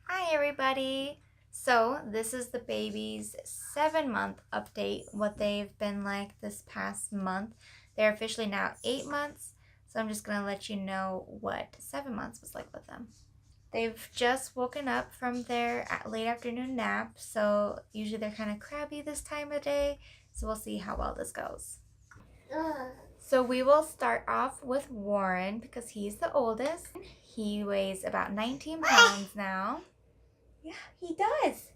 Hi everybody! So this is the baby's 7-month update, what they've been like this past month. They're officially now 8 months, so I'm just going to let you know what 7 months was like with them. They've just woken up from their late afternoon nap, so usually they're kind of crabby this time of day, so we'll see how well this goes. So we will start off with Warren because he's the oldest. He weighs about 19 pounds now. Yeah, he does.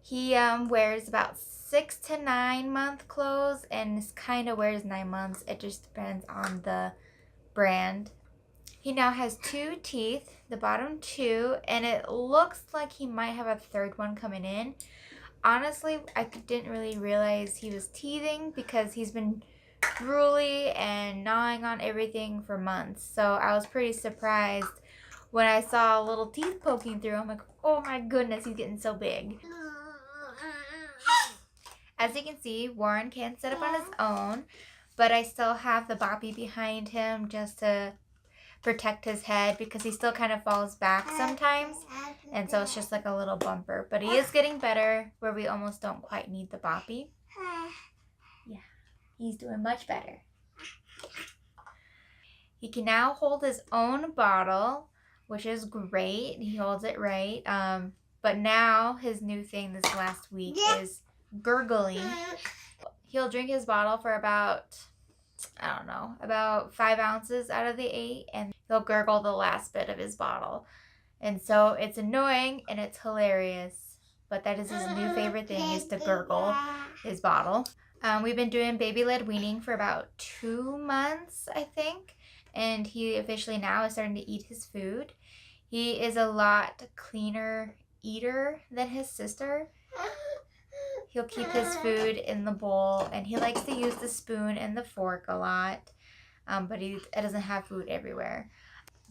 He wears about 6 to 9 month clothes and kind of wears 9 months. It just depends on the brand. He now has 2 teeth, the bottom 2, and it looks like he might have a third one coming in. Honestly, I didn't really realize he was teething because he's been drooly and gnawing on everything for months. So I was pretty surprised when I saw little teeth poking through. I'm like, oh my goodness, he's getting so big. As you can see, Warren can sit up on his own, but I still have the boppy behind him just to protect his head because he still kind of falls back sometimes, and so it's just like a little bumper. But he is getting better where we almost don't quite need the boppy. Yeah, he's doing much better. He can now hold his own bottle, which is great. He holds it right. But now his new thing this last week is gurgling. He'll drink his bottle for about, I don't know, about 5 ounces out of the 8, and he'll gurgle the last bit of his bottle. And so it's annoying and it's hilarious, but that is his new favorite thing, is to gurgle his bottle. We've been doing baby-led weaning for about 2 months, I think, and he officially now is starting to eat his food. He is a lot cleaner eater than his sister. He'll keep his food in the bowl, and he likes to use the spoon and the fork a lot, but he doesn't have food everywhere.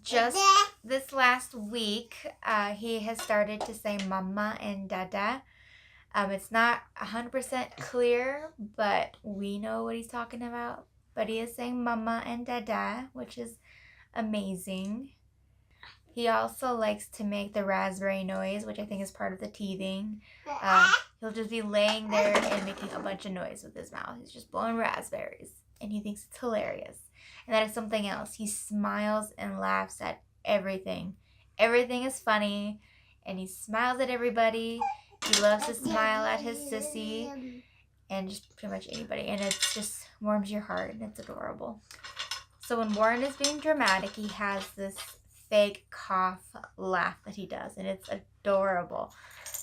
Just this last week, he has started to say mama and dada. It's not 100% clear, but we know what he's talking about. But he is saying mama and dada, which is amazing. He also likes to make the raspberry noise, which I think is part of the teething. He'll just be laying there and making a bunch of noise with his mouth. He's just blowing raspberries, and he thinks it's hilarious. And that is something else. He smiles and laughs at everything. Everything is funny, and he smiles at everybody. He loves to smile at his sissy and just pretty much anybody, and it just warms your heart, and it's adorable. So when Warren is being dramatic, he has this fake cough laugh that he does, and it's adorable.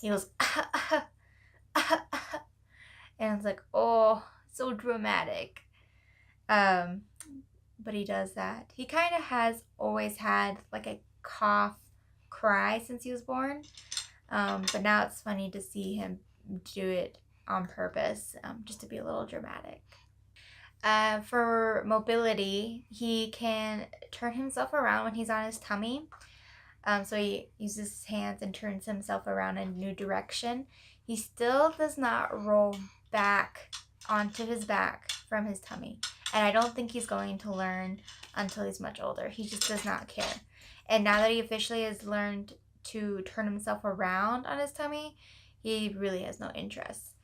He goes and it's like, oh, so dramatic. But he does that. He kind of has always had like a cough cry since he was born, but now it's funny to see him do it on purpose, just to be a little dramatic. For mobility, he can turn himself around when he's on his tummy. So he uses his hands and turns himself around in a new direction. He still does not roll back onto his back from his tummy. And I don't think he's going to learn until he's much older. He just does not care. And now that he officially has learned to turn himself around on his tummy, he really has no interest.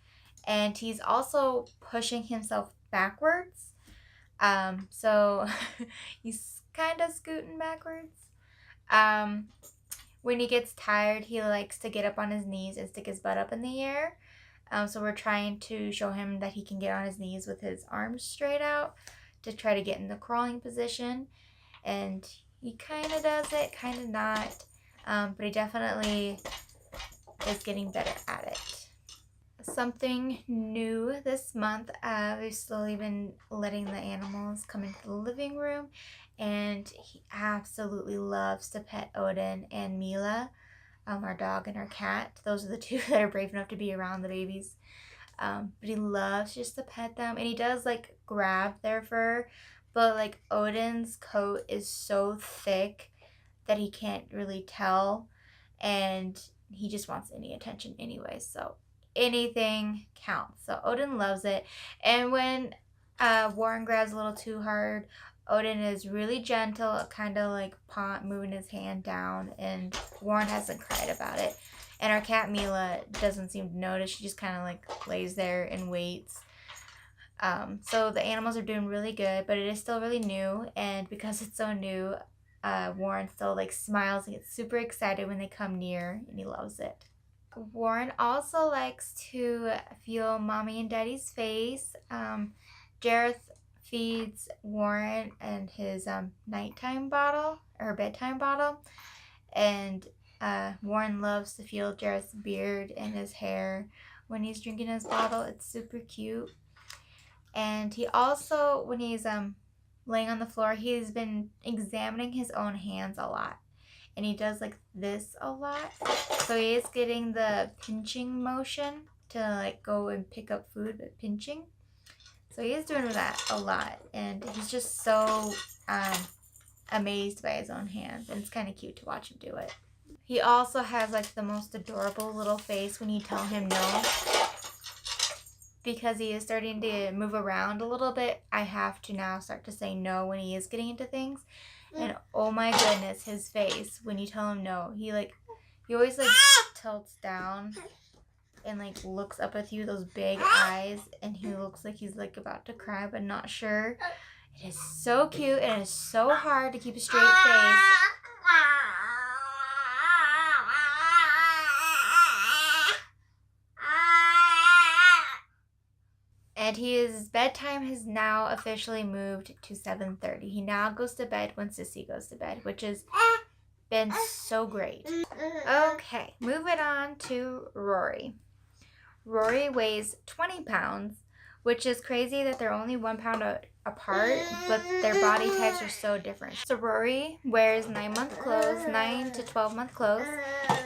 And he's also pushing himself backwards. So he's kind of scooting backwards. When he gets tired, he likes to get up on his knees and stick his butt up in the air. So we're trying to show him that he can get on his knees with his arms straight out to try to get in the crawling position. And he kind of does it, kind of not. But he definitely is getting better at it. Something new this month, we've slowly been letting the animals come into the living room, and he absolutely loves to pet Odin and Mila, our dog and our cat. Those are the two that are brave enough to be around the babies. But he loves just to pet them, and he does like grab their fur, but like Odin's coat is so thick that he can't really tell, and he just wants any attention anyway. So anything counts. So Odin loves it. And when Warren grabs a little too hard, Odin is really gentle, kind of like moving his hand down, and Warren hasn't cried about it. And our cat Mila doesn't seem to notice. She just kind of like lays there and waits. So the animals are doing really good, but it is still really new. And because it's so new, Warren still like smiles and gets super excited when they come near, and he loves it. Warren also likes to feel mommy and daddy's face. Jareth feeds Warren and his nighttime bottle or bedtime bottle, and Warren loves to feel Jareth's beard and his hair when he's drinking his bottle. It's super cute. And he also, when he's laying on the floor, he's been examining his own hands a lot. And he does like this a lot. So he is getting the pinching motion to like go and pick up food, but pinching. So he is doing that a lot. And he's just so amazed by his own hands. And it's kind of cute to watch him do it. He also has like the most adorable little face when you tell him no. Because he is starting to move around a little bit, I have to now start to say no when he is getting into things. And oh my goodness, his face when you tell him no, he always like tilts down and like looks up at you, those big eyes, and he looks like he's like about to cry but not sure. It is so cute, and it's so hard to keep a straight face. And his bedtime has now officially moved to 7:30. He now goes to bed when Sissy goes to bed, which has been so great. Okay, moving on to Rory. Rory weighs 20 pounds, which is crazy that they're only 1 pound apart, but their body types are so different. So Rory wears 9-month clothes, 9 to 12-month clothes,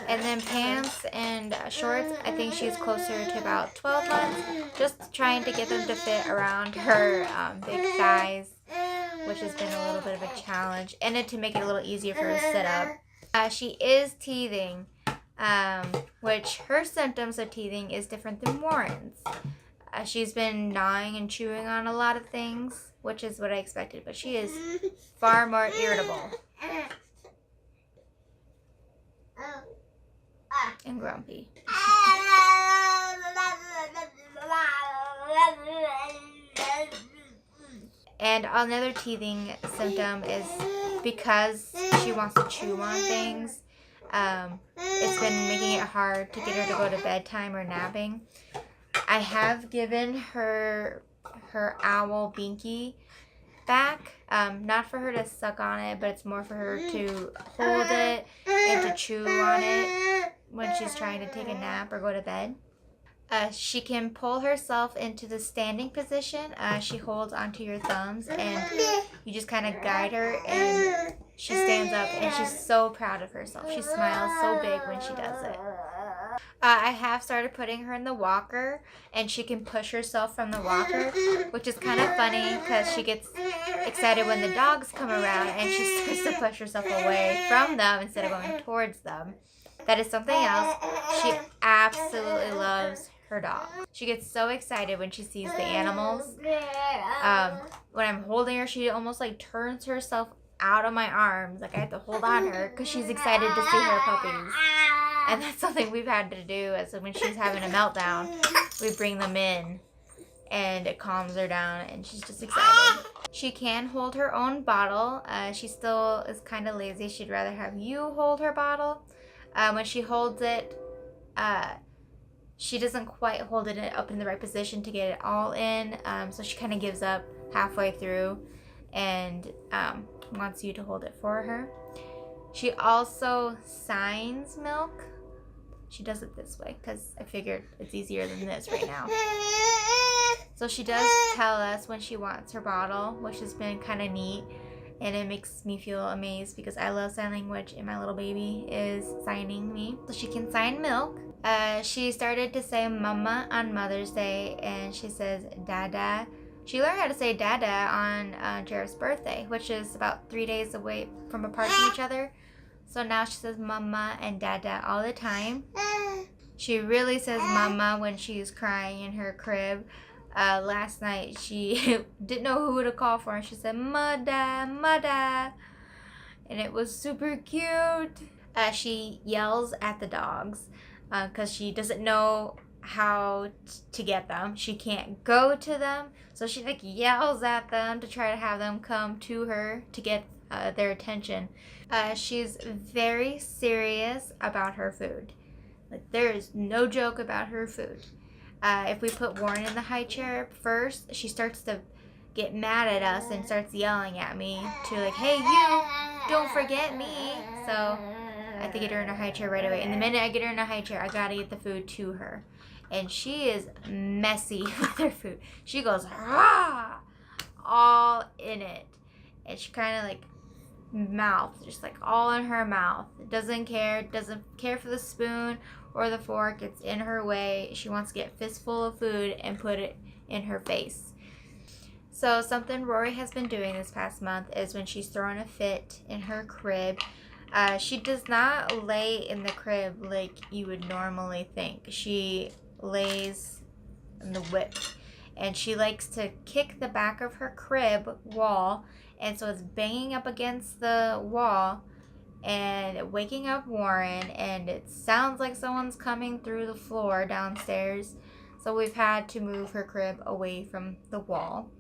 and then pants and shorts. I think she's closer to about 12 months, just trying to get them to fit around her big thighs, which has been a little bit of a challenge, and then to make it a little easier for her to sit up. She is teething, which her symptoms of teething is different than Warren's. She's been gnawing and chewing on a lot of things, which is what I expected, but she is far more irritable and grumpy. And another teething symptom is because she wants to chew on things. It's been making it hard to get her to go to bedtime or napping. I have given her owl binky back, not for her to suck on it, but it's more for her to hold it and to chew on it when she's trying to take a nap or go to bed. She can pull herself into the standing position. She holds onto your thumbs and you just kind of guide her, and she stands up, and she's so proud of herself. She smiles so big when she does it. I have started putting her in the walker, and she can push herself from the walker, which is kind of funny because she gets excited when the dogs come around, and she starts to push herself away from them instead of going towards them. That is something else. She absolutely loves her dog. She gets so excited when she sees the animals. When I'm holding her, she almost like turns herself out of my arms. Like I have to hold on her because she's excited to see her puppies. And that's something we've had to do. As when she's having a meltdown, we bring them in, and it calms her down, and she's just excited. She can hold her own bottle. She still is kind of lazy. She'd rather have you hold her bottle. When she holds it, she doesn't quite hold it up in the right position to get it all in. So she kind of gives up halfway through and wants you to hold it for her. She also signs milk. She does it this way because I figured it's easier than this right now. So she does tell us when she wants her bottle, which has been kind of neat. And it makes me feel amazed because I love sign language, and my little baby is signing me. So she can sign milk. She started to say mama on Mother's Day, and she says dada She learned how to say Dada on Jared's birthday, which is about 3 days away from apart from each other. So now she says Mama and Dada all the time. She really says Mama when she's crying in her crib. Last night she didn't know who to call for, and she said Mada, Mada, and it was super cute. She yells at the dogs because she doesn't know how to get them. She can't go to them, so she like yells at them to try to have them come to her to get their attention. She's very serious about her food. Like, there is no joke about her food. If we put Warren in the high chair first, she starts to get mad at us and starts yelling at me to like, hey, you, don't forget me. So I have to get her in a high chair right away. And the minute I get her in a high chair, I gotta get the food to her. And she is messy with her food. She goes, rah, all in it. And she kind of like mouth, just like all in her mouth. Doesn't care for the spoon or the fork. It's in her way. She wants to get a fistful of food and put it in her face. So something Rory has been doing this past month is when she's throwing a fit in her crib, she does not lay in the crib like you would normally think. She lays in the whip, and she likes to kick the back of her crib wall, and so it's banging up against the wall and waking up Warren, and it sounds like someone's coming through the floor downstairs. So we've had to move her crib away from the wall.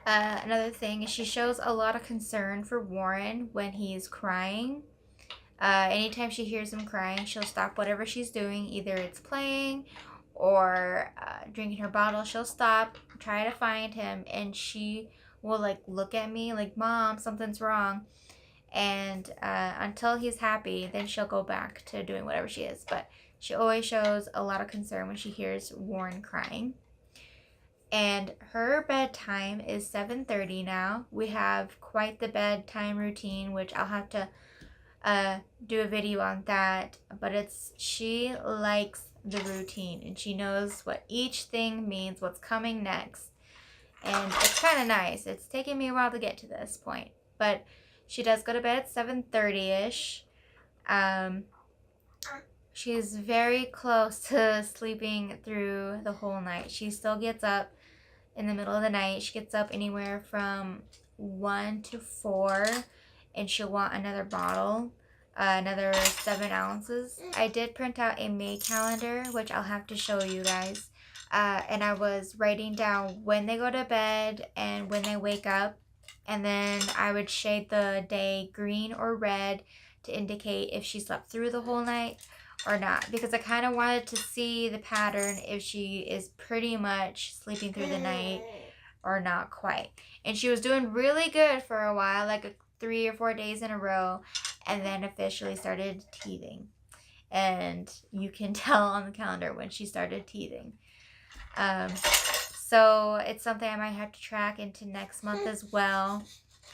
Another thing is she shows a lot of concern for Warren when he's crying. Anytime she hears him crying, she'll stop whatever she's doing. Either it's playing or drinking her bottle. She'll stop, try to find him, and she will like look at me like, Mom, something's wrong. And until he's happy, then she'll go back to doing whatever she is. But she always shows a lot of concern when she hears Warren crying. And her bedtime is 7:30 now. We have quite the bedtime routine, which I'll have to do a video on that. But she likes the routine, and she knows what each thing means, what's coming next. And it's kind of nice. It's taken me a while to get to this point. But she does go to bed at 7:30-ish. She's very close to sleeping through the whole night. She still gets up in the middle of the night. She gets up anywhere from 1 to 4, and she'll want another bottle, another 7 ounces. I did print out a May calendar, which I'll have to show you guys. And I was writing down when they go to bed and when they wake up. And then I would shade the day green or red to indicate if she slept through the whole night or not, because I kind of wanted to see the pattern if she is pretty much sleeping through the night or not quite. And she was doing really good for a while, like 3 or 4 days in a row, and then officially started teething. And you can tell on the calendar when she started teething. So it's something I might have to track into next month as well.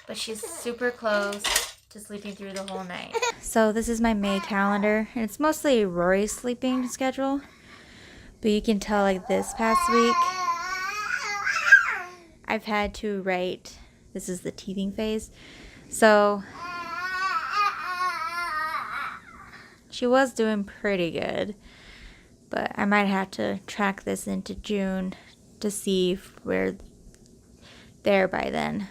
But she's super close to sleeping through the whole night. So this is my May calendar, and it's mostly Rory's sleeping schedule. But you can tell, like, this past week, I've had to write, this is the teething phase. So she was doing pretty good, but I might have to track this into June to see if we're there by then.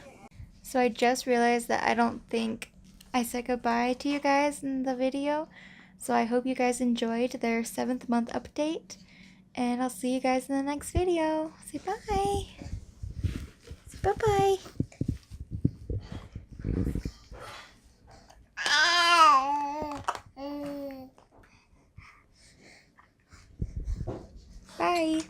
So I just realized that I don't think I said goodbye to you guys in the video. So I hope you guys enjoyed their 7th month update. And I'll see you guys in the next video. Say bye. Say bye-bye. Bye.